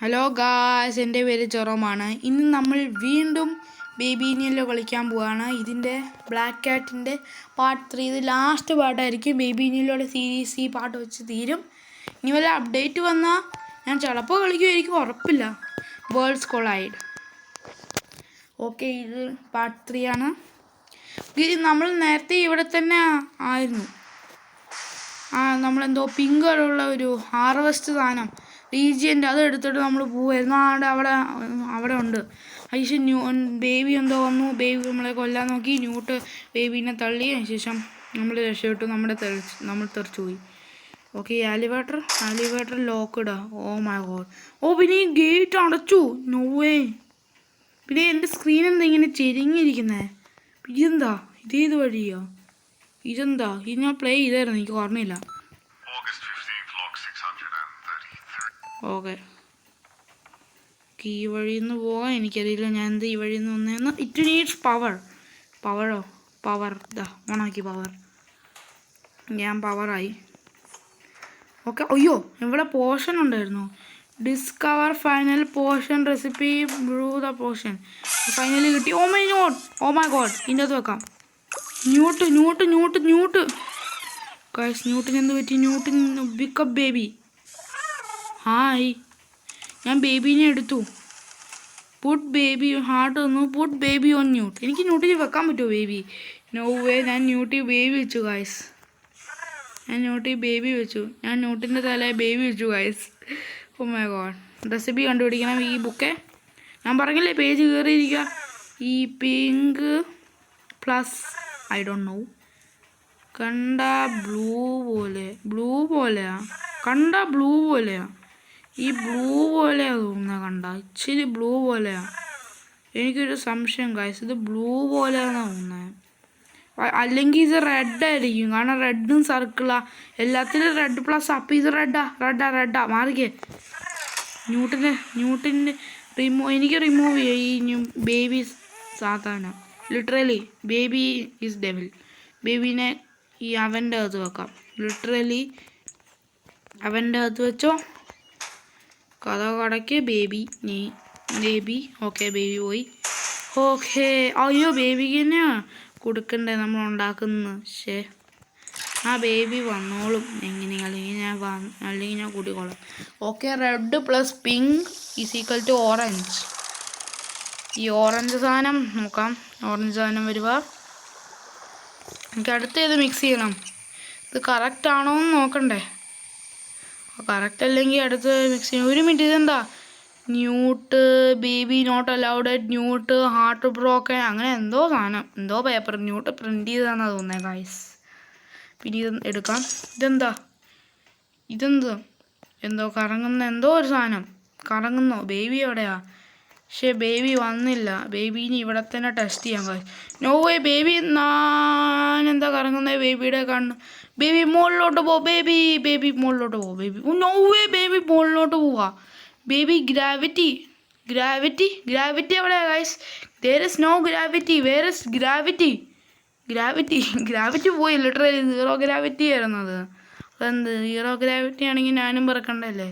Hello guys, എൻ്റെ പേര് ജെറോമാണ്. ഇന്ന് നമ്മൾ വീണ്ടും ബേബി നീലോ കളിക്കാൻ പോവുകയാണ്. ഇതിൻ്റെ ബ്ലാക്ക് കാറ്റിൻ്റെ പാർട്ട് 3. ഇത് ലാസ്റ്റ് പാട്ടായിരിക്കും. ബേബി നീലോയുടെ സീരീസ് ഈ പാട്ട് വെച്ച് തീരും. ഇനി വല്ല അപ്ഡേറ്റ് വന്നാൽ ഞാൻ ചിലപ്പോൾ കളിക്കുമായിരിക്കും, ഉറപ്പില്ല. Worlds collide. ഓക്കെ, ഇത് പാർട്ട് 3 ആണ്. നമ്മൾ നേരത്തെ ഇവിടെ തന്നെ ആയിരുന്നു. നമ്മളെന്തോ പിങ്ക് കളറുള്ള ഒരു ഹാർവെസ്റ്റ് സാധനം റീജിയൻ്റെ അത് എടുത്തിട്ട് നമ്മൾ പോവായിരുന്നു. അവിടെ ഉണ്ട്. അതിന് ബേബി എന്തോ വന്നു. ബേബി നമ്മളെ കൊല്ലാൻ നോക്കി. ന്യൂട്ട് ബേബീനെ തള്ളി. അതിനുശേഷം നമ്മൾ രക്ഷപ്പെട്ടു. നമ്മൾ തെറിച്ചു പോയി. ഓക്കെ, ആലിവേട്ടർ ലോക്ക്ഡാ. Oh my god. പിന്നെ ഈ ഗേറ്റ് അടച്ചു. നോവേ. പിന്നെ എൻ്റെ സ്ക്രീൻ എന്താ ഇങ്ങനെ ചെരിങ്ങിയിരിക്കുന്നത്? ഇതെന്താ? ഇതേത് വഴിയോ? ഇതെന്താ? ഇത് ഞാൻ പ്ലേ ചെയ്തായിരുന്നു, എനിക്ക് ഓർമ്മയില്ല. ഓക്കെ, ഈ വഴിയിൽ നിന്ന് പോകാൻ എനിക്കറിയില്ല. ഞാൻ എന്താ ഈ വഴിയിൽ നിന്ന് വന്നതെന്ന്. ഇറ്റ് നീഡ്സ് പവർ ഇതാ ഓണാക്കി. ഞാൻ പവറായി. ഓക്കെ. അയ്യോ, ഇവിടെ പോഷൻ ഉണ്ടായിരുന്നു. Discover final potion recipe, brew the potion. Finally കിട്ടി. Oh my god. ഇതിൻ്റെ അകത്ത് വെക്കാം. ന്യൂട്ട് ഗൈസ്, ന്യൂട്ടിന് എന്ത് പറ്റി? ന്യൂട്ടിന് പിക്കപ്പ് ബേബി. ഹായ്, ഞാൻ ബേബീനെ എടുത്തു. പുട്ട് ബേബി ഹാർട്ട് തന്നു. Put baby on Newt. എനിക്ക് ന്യൂട്ടിൽ വെക്കാൻ പറ്റുമോ ബേബി? No way. ഞാൻ ന്യൂട്ടിൽ ബേബി വെച്ചു ഗൈസ്. ഞാൻ ന്യൂട്ടിൻ്റെ തലയിൽ ബേബി വെച്ചു guys. Oh my god. Recipe കണ്ടുപിടിക്കണം. ഈ ബുക്ക് ഞാൻ പറഞ്ഞില്ലേ, പേജ് കയറിയിരിക്കുക. ഈ pink plus I don't know. കണ്ട ബ്ലൂ പോലെയാ. ഈ ബ്ലൂ പോലെയാ തോന്നുന്നത്. കണ്ട ഇച്ചിരി ബ്ലൂ പോലെയാ. എനിക്കൊരു സംശയം ഗൈസ്, ഇത് ബ്ലൂ പോലെയാണെന്ന് തോന്നുന്നത്. അല്ലെങ്കിൽ ഇത് റെഡ് ആയിരിക്കും, കാരണം റെഡും സർക്കിളാ. എല്ലാത്തിനും റെഡ് പ്ലസ്. അപ്പം ഇത് റെഡാ. മാറിക്കേ. ന്യൂട്ടിൻ്റെ എനിക്ക് റിമൂവ് ചെയ്യാം ഈ ബേബി സാധാരണ. Literally baby is devil. ബേബീനെ ഈ അവൻ്റെ അകത്ത് വെക്കാം. ലിറ്ററലി അവൻ്റെ അകത്ത് വെച്ചോ. കഥ കടയ്ക്ക് ബേബി. ഓക്കെ, ബേബി പോയി. ഓക്കെ. അയ്യോ, ബേബിക്ക് തന്നെ കൊടുക്കണ്ടേ നമ്മൾ ഉണ്ടാക്കുന്നത്. ആ ബേബി വന്നോളും എങ്ങനെയും. അല്ലെങ്കിൽ ഞാൻ കൂട്ടിക്കോളാം. Okay, red plus pink is equal to orange. ഈ ഓറഞ്ച് സാധനം നോക്കാം. ഓറഞ്ച് സാധനം വരുക. എനിക്ക് അടുത്ത് ഇത് മിക്സ് ചെയ്യണം. ഇത് കറക്റ്റ് ആണോ എന്ന് നോക്കണ്ടേ? കറക്റ്റ് അല്ലെങ്കിൽ അടുത്ത് മിക്സ് ചെയ്യണം. ഒരു മിനിറ്റ്. ഇതെന്താ? Newt baby not allowed, Newt heart broken, അങ്ങനെ എന്തോ സാധനം, എന്തോ പേപ്പർ. ന്യൂട്ട് പ്രിൻ്റ് ചെയ്താണെന്നാണ് തോന്നുന്നത് ഗൈസ്. പിന്നെ ഇത് എടുക്കാം. ഇതെന്തോ എന്തോ കറങ്ങുന്ന എന്തോ ഒരു സാധനം. കറങ്ങുന്നോ? ബേബി എവിടെയാ? പക്ഷേ ബേബി വന്നില്ല. ബേബീനെ ഇവിടെ തന്നെ ടെസ്റ്റ് ചെയ്യാൻ കഴിയും. No way. ബേബി എന്താ കറങ്ങുന്നത്? ബേബിയുടെ കണ്ണ്. ബേബി മുകളിലോട്ട് പോ. ബേബി മുകളിലോട്ട് പോ. Baby no way. ബേബി മുകളിലോട്ട് പോവാ. ബേബി ഗ്രാവിറ്റി എവിടെയാ guys? there is no gravity. where is gravity? Gravity പോയി. ലിറ്ററലി 0 ഗ്രാവിറ്റി ആയിരുന്നത്. അതെന്ത് 0 ഗ്രാവിറ്റി ആണെങ്കിൽ ഞാനും പറക്കണ്ടല്ലേ?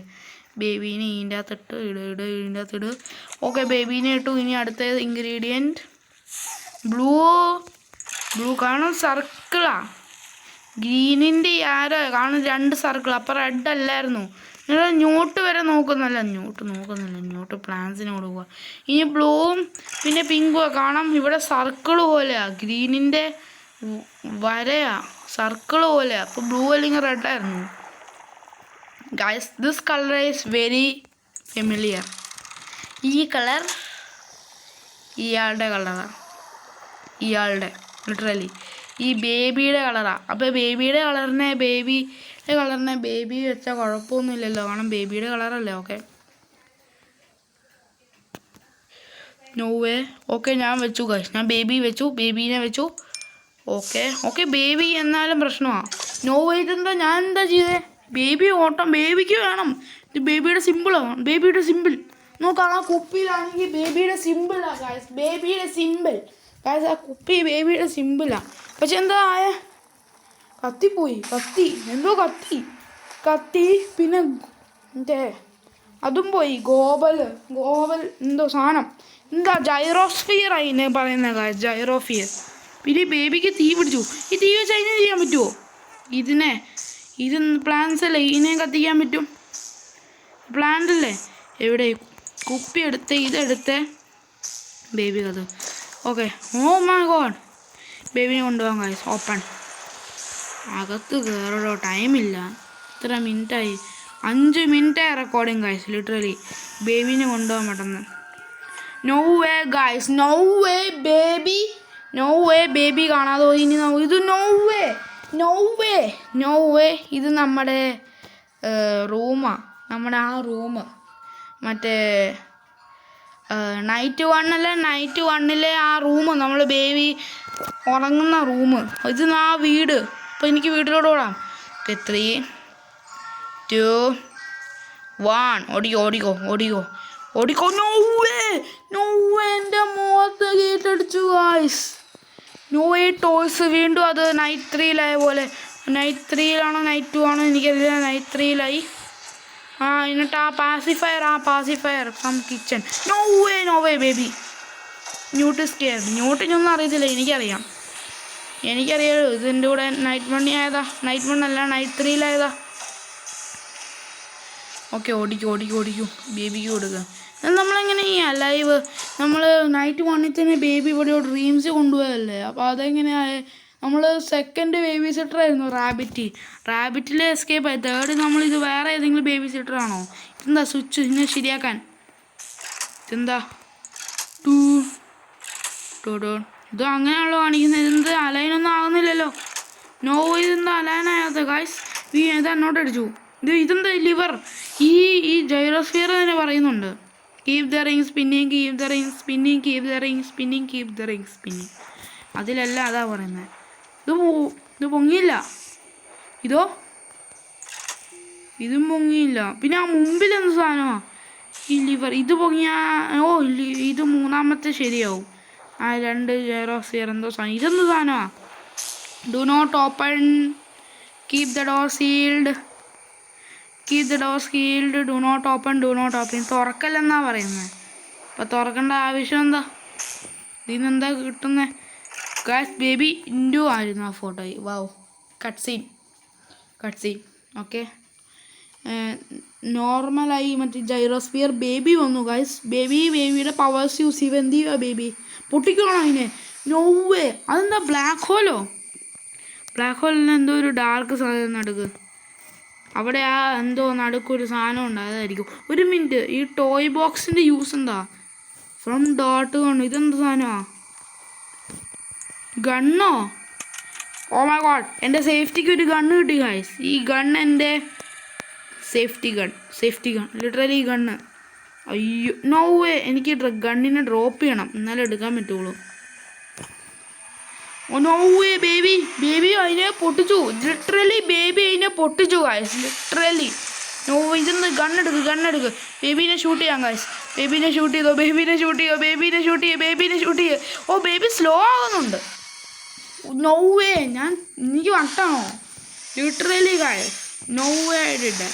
ബേബീനെ ഇതിൻ്റെ അകത്തിട്ട് ഇതിൻ്റെ അകത്തിട്. ഓക്കെ, ബേബീനെ ഇട്ടു. ഇനി അടുത്ത ഇൻഗ്രീഡിയൻറ്റ് ബ്ലൂ കാണും. സർക്കിളാ. ഗ്രീനിൻ്റെ ആരോ കാണും 2 സർക്കിൾ. അപ്പം റെഡ് അല്ലായിരുന്നു. നിങ്ങൾ ന്യൂട്ട് വരെ നോക്കുന്നില്ല. ന്യൂട്ട് പ്ലാന്റ്സിന് കൊടുക്കുക. ഇനി ബ്ലൂവും പിന്നെ പിങ്കും കാണാം. ഇവിടെ സർക്കിൾ പോലെയാ. ഗ്രീനിൻ്റെ വരയാ സർക്കിൾ പോലെയാ. അപ്പോൾ ബ്ലൂ അല്ലെങ്കിൽ റെഡായിരുന്നു guys. This colour is very familiar. ഈ കളർ ഇയാളുടെ ലിറ്ററലി ഈ ബേബിയുടെ കളറാണ്. അപ്പോൾ ബേബിയുടെ കളറിനെ ബേബി വെച്ചാൽ കുഴപ്പമൊന്നുമില്ലല്ലോ, കാരണം ബേബിയുടെ കളറല്ലേ. Okay, no way. ഓക്കെ, ഞാൻ വെച്ചു ഗൈസ്. ഞാൻ ബേബീനെ വെച്ചു. ഓക്കെ, ബേബി എന്നാലും പ്രശ്നമാണ്. No way. ഞാൻ എന്താ ചെയ്തേ? ബേബി ഓട്ടം. ബേബിക്ക് വേണം. ഇത് ബേബിയുടെ സിമ്പിൾ നോക്കാം. ആ കുപ്പിയിലാണെങ്കിൽ ബേബിയുടെ സിമ്പിളാണ് ഗൈസ്. ആ കുപ്പി ബേബിയുടെ സിമ്പിളാണ്. പക്ഷെ എന്താ കത്തിപ്പോയി. കത്തി പിന്നെ മറ്റേ അതും പോയി. ഗോബൽ എന്തോ സാധനം, എന്താ ജൈറോസ്ഫിയർ അതിനെ പറയുന്ന കാര്യം, ജൈറോഫിയർ. പിന്നെ ഈ ബേബിക്ക് തീ പിടിച്ചു. ഈ തീ വെച്ച് അതിനെ ചെയ്യാൻ പറ്റുമോ? ഇത് പ്ലാന്റ്സ് അല്ലേ, ഇതിനെ കത്തിക്കാൻ പറ്റും. പ്ലാന്റ് അല്ലേ? എവിടെ കുപ്പി എടുത്ത് ഇതെടുത്ത് ബേബി കഥ. ഓക്കെ, ഓ മൈ ഗോഡ്, ബേബിനെ കൊണ്ടുപോകാൻ ഗൈസ്. ഓപ്പൺ. അകത്ത് കയറോ, ടൈമില്ല. ഇത്ര മിനിറ്റായി, 5 മിനിറ്റായി റെക്കോർഡിങ് ഗൈസ്. ലിറ്ററലി ബേബിനെ കൊണ്ടുപോകാൻ പെട്ടെന്ന്. No way guys, no way baby, no way baby കാണാതെ പോയി. ഇനി ഇത് നോ വേ. ഇത് നമ്മുടെ റൂമാണ്, നമ്മുടെ ആ റൂം, മറ്റേ നൈറ്റ് 1 ആ റൂം, നമ്മൾ ബേബി ഉറങ്ങുന്ന റൂം. ഇത് ആ വീട്. അപ്പോൾ എനിക്ക് വീട്ടിലോട്ട് ഓടാം. 3, 2, 1. ഓടിക്കോ. നോ വേ, എൻ്റെ മുഖത്ത് കേട്ടടിച്ചു ഗൈസ്. No way toys. വീണ്ടും അത് നൈറ്റ് 3 പോലെ. നൈറ്റ് 3 നൈറ്റ് 2 എനിക്കറിയില്ല. നൈറ്റ് 3 എന്നിട്ട് ആ pacifier from kitchen. No way baby. Newt scare. ന്യൂട്ടിനൊന്നും അറിയത്തില്ല, എനിക്കറിയാം. ഇതിൻ്റെ കൂടെ നൈറ്റ് 1 ആയതാ. നൈറ്റ് 1 അല്ല, നൈറ്റ് 3 ആയതാ. ഓക്കെ, ഓടിക്കൂ. ബേബിക്ക് കൊടുക്കുക. നമ്മളെങ്ങനെ ചെയ്യാം ലൈവ്? നമ്മൾ നൈറ്റ് 1 തന്നെ ബേബി ഇവിടെ ഡ്രീംസ് കൊണ്ടുപോയല്ലേ. അപ്പോൾ അതെങ്ങനെയായ? നമ്മൾ സെക്കൻഡ് ബേബി സിറ്റർ ആയിരുന്നു റാബിറ്റിൽ എസ്കേപ്പ് ആയി. തേർഡ് നമ്മളിത് വേറെ ഏതെങ്കിലും ബേബി സിറ്റർ ആണോ? ഇതെന്താ സ്വിച്ച് ഇങ്ങനെ ശരിയാക്കാൻ? ഇതെന്താ ഇത് അങ്ങനെയാണല്ലോ കാണിക്കുന്നത്. ഇതെന്ത് അലൈനൊന്നും ആകുന്നില്ലല്ലോ. നോ, ഇതെന്താ അലൈനാകാത്ത ഗൈസ്? ഇത് എന്നോട്ട് അടിച്ചു. ഇതെന്താ ലിവർ? ഈ ജൈറോസ്ഫിയർ തന്നെ പറയുന്നുണ്ട്. Keep the ring spinning, keep the ring spinning, keep the ring spinning, keep the ring spinning. അതിലല്ല അതാ പറയുന്നത്. ഇത് പൊങ്ങിയില്ല. ഇതും പൊങ്ങിയില്ല. പിന്നെ ആ മുമ്പിൽ എന്ത് സാധനമാണ്? ഈ ലിവർ. ഇത് പൊങ്ങിയ ഇത് 3ാമത്തെ ശരിയാവും. ആ 2 ജൈറോസ്ഫിയർ എന്തോ സാധനം. ഇതെന്ത് സാധനമാണ്? Do not open, keep the door sealed, do not open. തുറക്കല്ലെന്നാ പറയുന്നത്. അപ്പോൾ തുറക്കേണ്ട ആവശ്യം എന്താ? ഇതിനെന്താ കിട്ടുന്നത്? ഗൈസ്, ബേബി ഇൻഡു ആയിരുന്നു ആ ഫോട്ടോയിൽ. വാവ്, കട്ട് സീൻ. ഓക്കെ, നോർമലായി മറ്റേ ജൈറോസ്ഫിയർ ബേബി വന്നു ഗൈസ്. ബേബിയുടെ പവേഴ്സ് യൂസ് ചെയ്യുക. എന്ത് ചെയ്യുക ബേബി? പൊട്ടിക്കണം അതിനെ. No way. അതെന്താ ബ്ലാക്ക് ഹോളിന് എന്തോ ഒരു ഡാർക്ക് സാധനം നടുക്ക്. അവിടെ ആ എന്തോ നടുക്കൊരു സാധനം ഉണ്ട്, അതായിരിക്കും. 1 മിനിറ്റ്, ഈ ടോയ് ബോക്സിൻ്റെ യൂസ് എന്താ? ഫ്രം ഡോട്ട് കൊണ്ട്. ഇതെന്ത് സാധനമാണ്? ഗണ്ണോ? ഓ മൈ ഗോഡ്, എൻ്റെ സേഫ്റ്റിക്ക് ഒരു ഗണ്ണ് കിട്ടി ഗൈസ്. ഈ ഗണ്ണ് എൻ്റെ സേഫ്റ്റി ഗൺ. Literally gun. അയ്യോ, നോ വേ. എനിക്ക് ഗണ്ണിനെ ഡ്രോപ്പ് ചെയ്യണം, എന്നാലേ എടുക്കാൻ പറ്റുള്ളൂ. ഓ നോ വേ ബേബി അതിനെ പൊട്ടിച്ചു. ലിറ്ററലി ബേബി അതിനെ പൊട്ടിച്ചു ഗൈസ്. Literally no. ഇതെന്ന് ഗണ്ണെടുക്ക്. ബേബീനെ ഷൂട്ട് ചെയ്യാം ഗൈസ്. ബേബീനെ ഷൂട്ട് ചെയ്തോ. ഓ, ബേബി സ്ലോ ആകുന്നുണ്ട്. No way. എനിക്ക് വട്ടാണോ? Literally guys, no way did.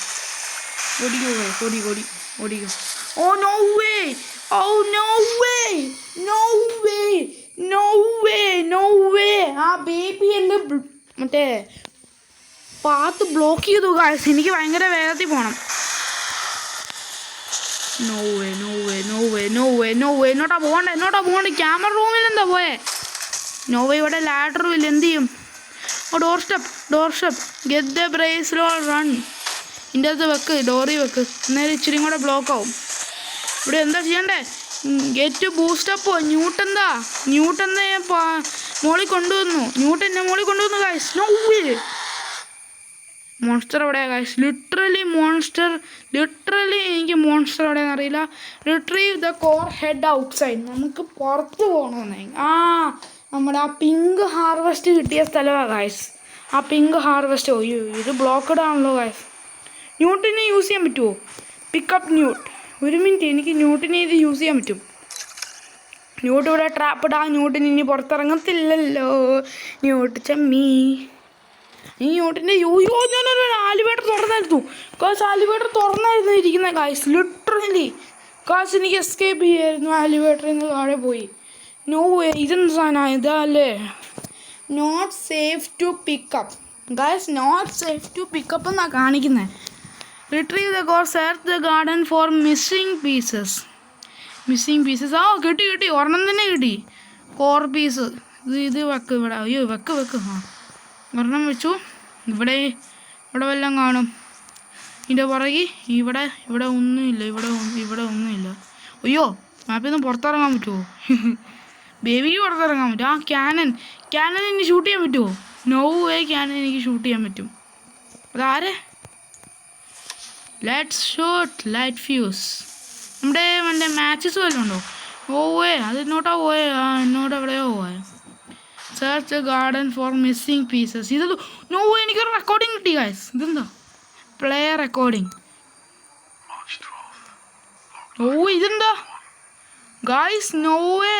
ഓടിക്കോ. Oh no way. ആ ബേബി എൻ്റെ മറ്റേ പാത്ത് ബ്ലോക്ക് ചെയ്തു ഗൈസ്. എനിക്ക് ഭയങ്കര വേഗത്തിൽ പോകണം. No way. എന്നോട്ടാ പോകണ്ടേ? ക്യാമറ റൂമിൽ എന്താ പോയേ? No way. ഇവിടെ ലാഡറും ഇല്ല, എന്ത് ചെയ്യും? ഓ, door step. Get the bracelet, run. ഇതിൻ്റെ അകത്ത് വെക്ക്, ഡോറി വെക്ക്, അന്നേരം ഇച്ചിരി കൂടെ ബ്ലോക്ക് ആവും. ഇവിടെ എന്താ ചെയ്യണ്ടേ? Get boost up. ന്യൂട്ടെന്താ മോളിൽ കൊണ്ടുവന്നു. ഗൈസ്. No way. മോൺസ്റ്റർ എവിടെയാ ഗൈസ്? ലിറ്ററലി എനിക്ക് മോൺസ്റ്റർ എവിടെയാണെന്ന് അറിയില്ല. Retrieve the core, head outside. നമുക്ക് പുറത്ത് പോകണമെന്നേ. നമ്മുടെ ആ പിങ്ക് ഹാർവെസ്റ്റ് കിട്ടിയ സ്ഥലമാണ് ഗൈസ്. ആ പിങ്ക് ഹാർവെസ്റ്റ്. ഇത് ബ്ലോക്കഡ് ആണല്ലോ ഗൈസ്. ന്യൂട്ടിനെ യൂസ് ചെയ്യാൻ പറ്റുമോ? പിക്കപ്പ് ന്യൂട്ട്. 1 മിനിറ്റ്, എനിക്ക് ന്യൂട്ടിനെ ഇത് യൂസ് ചെയ്യാൻ പറ്റും. ന്യൂട്ട് ഇവിടെ ട്രാപ്പിടാ. ന്യൂട്ടിന് ഇനി പുറത്തിറങ്ങത്തില്ലല്ലോ. ന്യൂട്ട് ചമ്മി. ഈ ന്യൂട്ടിൻ്റെ ഞാനൊരു ആലിവേറ്റർ തുറന്നായിരുന്നു കാശ്. ആലിവേറ്റർ തുറന്നായിരുന്നു ഇരിക്കുന്നത് കാശ്. ലിറ്ററലി കാശ് എനിക്ക് എസ്കേപ്പ് ചെയ്യായിരുന്നു. ആലിവേറ്ററിൽ നിന്ന് താഴെ പോയി. No way. ഇതെന്ത് സാധനമാണ് ഇതല്ലേ? Not safe to pick up guys. Not safe to pick up എന്നാണ് കാണിക്കുന്നത്. Retrieve the core, search the garden for missing pieces. Missing pieces. ആ കിട്ടി ഒരെണ്ണം തന്നെ കിട്ടി. Core piece. ഇത് വെക്ക് ഇവിടെ. അയ്യോ വെക്ക്. ആ ഒരെണ്ണം വെച്ചു. ഇവിടെ വല്ലതും കാണും. ഇതിൻ്റെ പുറകെ ഇവിടെ ഒന്നുമില്ല. ഇവിടെ ഒന്നുമില്ല. അയ്യോ മാപ്പിൽ നിന്ന് പുറത്തിറങ്ങാൻ പറ്റുമോ? ബേബിക്ക് പുറത്തിറങ്ങാൻ പറ്റും. ആ ക്യാനൻ എനിക്ക് ഷൂട്ട് ചെയ്യാൻ പറ്റുമോ? No way. ക്യാനൻ എനിക്ക് ഷൂട്ട് ചെയ്യാൻ പറ്റും. അതാരെ? Let's shoot light fuse. നമ്മുടെ മറ്റേ മാച്ചസ് വല്ലതും ഉണ്ടോ? ഓ വേ. അത് എന്നോട്ടാ പോയേ? എന്നോട് എവിടെയോ പോയ. Search garden for missing pieces. ഇത് നോ വേ. എനിക്കൊരു റെക്കോർഡിങ് കിട്ടി ഗൈസ്. ഇതെന്താ? Play recording. ഓ ഇതെന്താ guys? No way.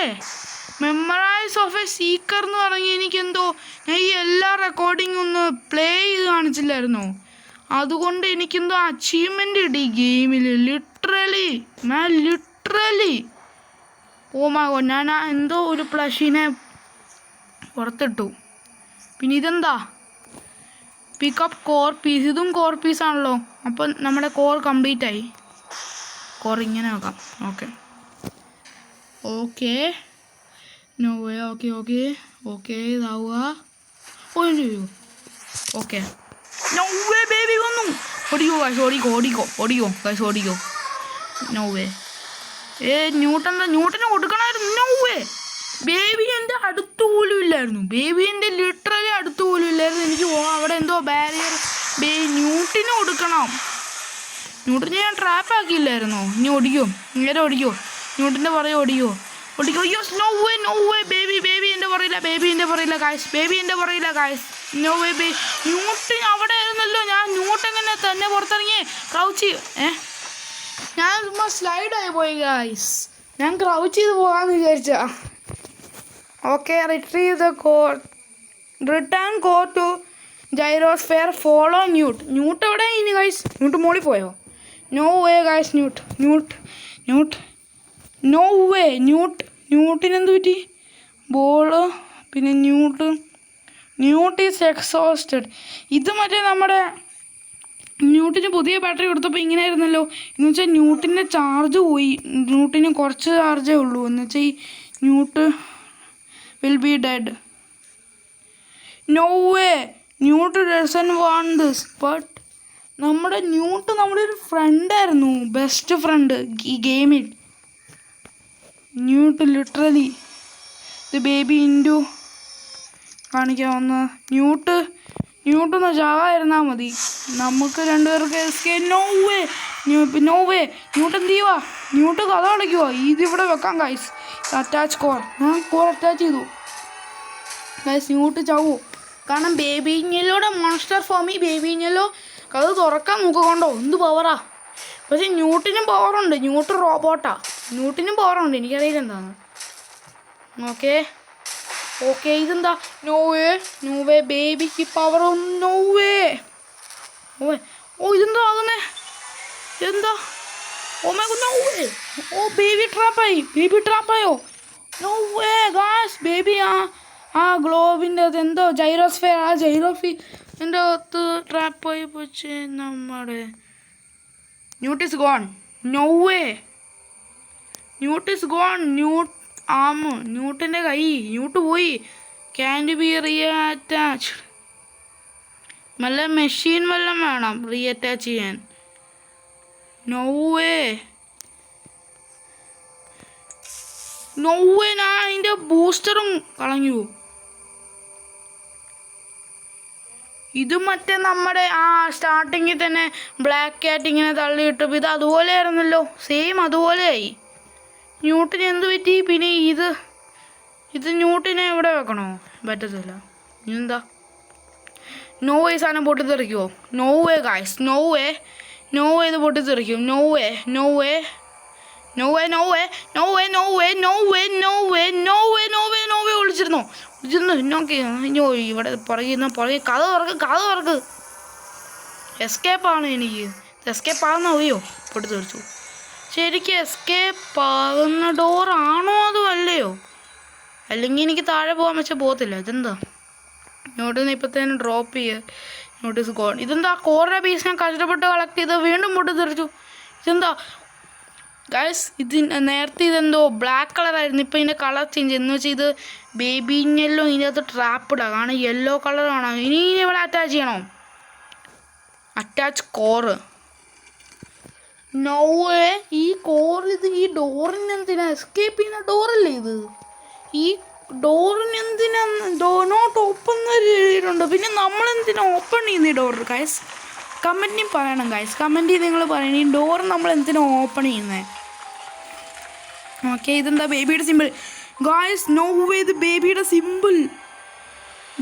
Memories of a seeker എന്ന് പറഞ്ഞ് എനിക്കെന്തോ ഞാൻ ഈ എല്ലാ റെക്കോർഡിങ്ങും ഒന്ന് പ്ലേ ചെയ്ത് കാണിച്ചില്ലായിരുന്നോ? അതുകൊണ്ട് എനിക്കെന്തോ അച്ചീവ്മെൻ്റ് കിട്ടി ഗെയിമിൽ. ലിറ്ററലി. Oh my god. ഞാൻ എന്തോ ഒരു പ്ലഷീനെ പുറത്തിട്ടു. പിന്നെ ഇതെന്താ? Pickup core piece. ഇതും കോർ പീസാണല്ലോ. അപ്പം നമ്മുടെ കോർ കംപ്ലീറ്റ് ആയി. കോർ ഇങ്ങനെ വെക്കാം. Okay no way. ഓക്കെ ഇതാവുക. Okay no way. ബേബി വന്നു. ഓടിക്കോ ഗൈസ്. ഓടിക്കോ. No way. ന്യൂട്ടന് കൊടുക്കണമായിരുന്നു. No way. ബേബി എൻ്റെ അടുത്ത് പോലും ഇല്ലായിരുന്നു. ലിറ്ററലി അടുത്ത് പോലും ഇല്ലായിരുന്നു. എനിക്ക് അവിടെ എന്തോ ബാരിയർ. ന്യൂട്ടിന് കൊടുക്കണം. ന്യൂട്ടിനെ ഞാൻ ട്രാപ്പ് ആക്കിയില്ലായിരുന്നോ? ഇനി ഓടിക്കോ. നേരെ ഓടിക്കോ. ന്യൂട്ടിൻ്റെ പുറകെ ഓടിക്കോ. യെസ്. No way. ബേബി എൻ്റെ പുറകില്ല ഗൈസ്. No way. ന്യൂട്ട് അവിടെ ആയിരുന്നല്ലോ. ന്യൂട്ട് എങ്ങനെ തന്നെ പുറത്തിറങ്ങിയേ? ക്രൗച്ച്. ഞാൻ ചുമ്മാ സ്ലൈഡായി പോയി ഗൈസ്. ഞാൻ ക്രൗച്ച് ചെയ്ത് പോകാമെന്ന് വിചാരിച്ചാ. Okay. Retrieve the core. Return core to gyrosphere. Follow Newt എവിടെ ഇനി ഗൈസ്? ന്യൂട്ട് മോളിൽ പോയോ? No way guys. Newt no way. ന്യൂട്ടിനെന്ത് പറ്റി? ബോള്. പിന്നെ ന്യൂട്ട് ഈസ് എക്സോസ്റ്റഡ്. ഇത് മറ്റേ നമ്മുടെ ന്യൂട്ടിന് പുതിയ ബാറ്ററി കൊടുത്തപ്പോൾ ഇങ്ങനെ ആയിരുന്നല്ലോ. എന്ന് വെച്ചാൽ ന്യൂട്ടിൻ്റെ ചാർജ് പോയി. ന്യൂട്ടിന് കുറച്ച് ചാർജേ ഉള്ളൂ. എന്ന് വെച്ചാൽ ഈ Newt will be dead. No way. Newt doesn't want this. But നമ്മുടെ ഒരു ഫ്രണ്ടായിരുന്നു. ബെസ്റ്റ് ഫ്രണ്ട് ഈ ഗെയിമിൽ. ന്യൂട്ട് ലിറ്ററലി ഇത് ബേബി ഇൻറ്റു കാണിക്കാവുന്ന. ന്യൂട്ടൊന്ന് ചാവായിരുന്നാൽ മതി. നമുക്ക് രണ്ടുപേർക്ക് എസ്കേപ്പ്. No way. ന്യൂട്ട് എന്ത് ചെയ്യുക? ന്യൂട്ട് കഥ കളിക്കുമോ? ഇതിവിടെ വെക്കാം guys. Attach core. Core attach ചെയ്തു ഗൈസ്. ന്യൂട്ട് ചാവോ? കാരണം ബേബിഞ്ഞലോടെ മോൺസ്റ്റർ ഫോമി. ബേബിഞ്ഞലോ കഥ തുറക്കാൻ നോക്കൊണ്ടോ. എന്ത് പവറാ. പക്ഷെ ന്യൂട്ടിനും പവറുണ്ട്. ന്യൂട്ട് റോബോട്ടാ. ന്യൂട്ടിനും പവറുണ്ട്. എനിക്കറിയില്ല എന്താന്ന്. ഓക്കെ ഇതെന്താ? No way. ബേബിക്ക് പവർ. No way. ഇതെന്താ ആകുന്നേ? എന്താ? Oh my god. No way. Baby ട്രാപ്പായോ? No way guys. ബേബി ഗ്ലോബിൻ്റെ അത് എന്തോ ജൈറോസ്ഫിയർ. എൻ്റെ അകത്ത് ട്രാപ്പായി പോച്ച്. നമ്മുടെ Newt is gone. No way. ന്യൂട്ടിൻ്റെ കൈ. ന്യൂട്ട് പോയി. Can't be reattached. നല്ല മെഷീൻ വല്ലതും വേണം റീഅറ്റാച്ച് ചെയ്യാൻ. No way. ഞാൻ അതിൻ്റെ ബൂസ്റ്ററും കളഞ്ഞു. ഇത് മറ്റേ നമ്മുടെ സ്റ്റാർട്ടിങ്ങിൽ തന്നെ ബ്ലാക്ക് ക്യാറ്റ് ഇങ്ങനെ തള്ളിയിട്ടപ്പോൾ ഇത് അതുപോലെ ആയിരുന്നല്ലോ. സെയിം അതുപോലെയായി. ന്യൂട്ടിന് എന്ത് പറ്റി? പിന്നെ ഇത് ന്യൂട്ടിനെ എവിടെ വെക്കണോ? പറ്റത്തില്ല. എന്താ? No way. സാധനം പൊട്ടിത്തെറിക്കുമോ? No way guys. No way ഇത് പൊട്ടിത്തെറിക്കും. No way. No way no way no way no way no way no way no way no way no way വിളിച്ചിരുന്നു നോക്കി അയ്യോ ഇവിടെ പുറകെ കഥ തുറക്ക് എസ്കേപ്പാണ് എനിക്ക് എസ്കേപ്പ് ആകുന്ന അറിയോ പൊട്ടി തെറിച്ചു ശരിക്കും എസ്കേപ്പ് ആകുന്ന ഡോറാണോ അതോ അല്ലയോ അല്ലെങ്കിൽ എനിക്ക് താഴെ പോകാൻ വെച്ചാൽ പോകത്തില്ല ഇതെന്താ നോട്ടീസ് ഇപ്പോഴത്തേനും ഡ്രോപ്പ് ചെയ്യുക നോട്ടീസ് ഗോൺ ഇതെന്താ കോറിൻ്റെ പീസ് ഞാൻ കഷ്ടപ്പെട്ട് കളക്ട് ചെയ്ത് വീണ്ടും പൊട്ടി തെറിച്ചു ഇതെന്താ ഗൈസ് ഇത് നേരത്തെ ഇതെന്തോ ബ്ലാക്ക് കളറായിരുന്നു ഇപ്പോൾ ഇതിൻ്റെ കളർ ചേഞ്ച് എന്ന് വെച്ചാൽ ഇത് ബേബി യെല്ലോ ഇതിനകത്ത് ട്രാപ്പിടാണ് കാരണം യെല്ലോ കളറാണ് ഇനി ഇവിടെ അറ്റാച്ച് ചെയ്യണോ അറ്റാച്ച് കോറ് നോവേ ഈ കോർ ഇത് ഈ ഡോറിന് എന്തിനാ എസ്കേപ്പ് ചെയ്യുന്ന ഡോറല്ലേ ഇത് ഈ ഡോറിന് എന്തിനാ ഡോ നോട്ട് ഓപ്പൺ എഴുതിയിട്ടുണ്ട് പിന്നെ നമ്മളെന്തിനാ ഓപ്പൺ ചെയ്യുന്ന ഈ ഡോർ ഗൈസ് കമൻറ്റിൽ പറയണം ഗൈസ് കമൻറ്റിൽ നിങ്ങൾ പറയണം ഈ ഡോർ നമ്മൾ എന്തിനാ ഓപ്പൺ ചെയ്യുന്നത് ഓക്കെ ഇതെന്താ ബേബിയുടെ സിമ്പിൾ ഗായ്സ് നോ വേ ഇത് ബേബിയുടെ സിമ്പിൾ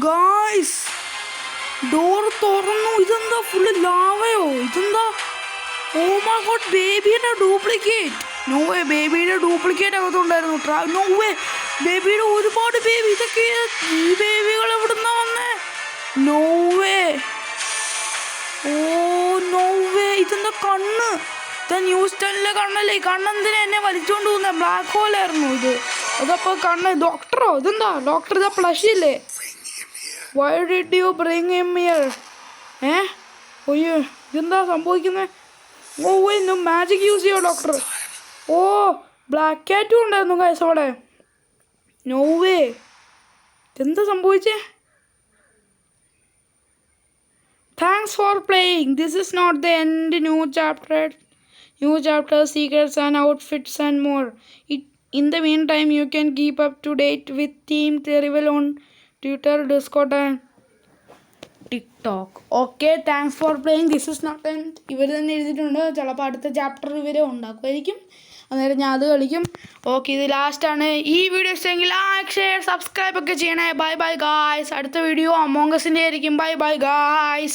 ഗായ്സ് ഡോർ തുറന്നു ഇതെന്താ ഫുള്ള് ലാവയോ ഇതെന്താ ഓ മൈ ഗോഡ് ബേബിയുടെ ഡ്യൂപ്ലിക്കേറ്റ് നോ വേ ബേബിയുടെ ഡ്യൂപ്ലിക്കേറ്റ് അകത്തുണ്ടായിരുന്നു നോ വേ ബേബിയുടെ ഒരുപാട് ബേബി ഇതൊക്കെ ഈ ബേബികൾ എവിടുന്നാ വന്നേ നോ വേ ഓ നോ വേ ഇതെന്താ കണ്ണ് ന്യൂസ് ചാനലിലെ കണ്ണല്ലേ ഈ കണ്ണെന്തിനാ എന്നെ വലിച്ചുകൊണ്ട് പോകുന്നത് ബ്ലാക്ക് ഹോളായിരുന്നു ഇത് അതപ്പോൾ കണ്ണ് ഡോക്ടറോ ഇതെന്താ ഡോക്ടർ ഇതാ പ്ലഷ് ഇല്ലേ why did you bring him here ഒയ്യോ ഇതെന്താ സംഭവിക്കുന്നത് ഓ ഇന്ന് മാജിക് യൂസ് ചെയ്യോ ഡോക്ടർ ഓ ബ്ലാക്ക് ക്യാറ്റും ഉണ്ടായിരുന്നു ഗൈസ് അവിടെ നോ വേ ഇതെന്താ സംഭവിച്ചേ thanks for playing this is not the end new chapter secrets and outfits and more in the meantime you can keep up to date with Team Terrible on Twitter, Discord and TikTok. Okay, thanks for playing. This is not end. ഇവർ തന്നെ എഴുതിയിട്ടുണ്ട് ചിലപ്പോൾ അടുത്ത chapter ഇവർ ഉണ്ടാക്കുമായിരിക്കും അന്നേരം ഞാൻ അത് കളിക്കും ഓക്കെ ഇത് ലാസ്റ്റാണ് ഈ വീഡിയോ ഇഷ്ടമെങ്കിൽ ലൈക്ക് ഷെയർ സബ്സ്ക്രൈബ് ഒക്കെ ചെയ്യണേ ബൈ ബൈ ഗായ്സ് അടുത്ത വീഡിയോ അമോംഗ് അസിൻ്റെ ആയിരിക്കും ബൈ ബൈ ഗായ്സ്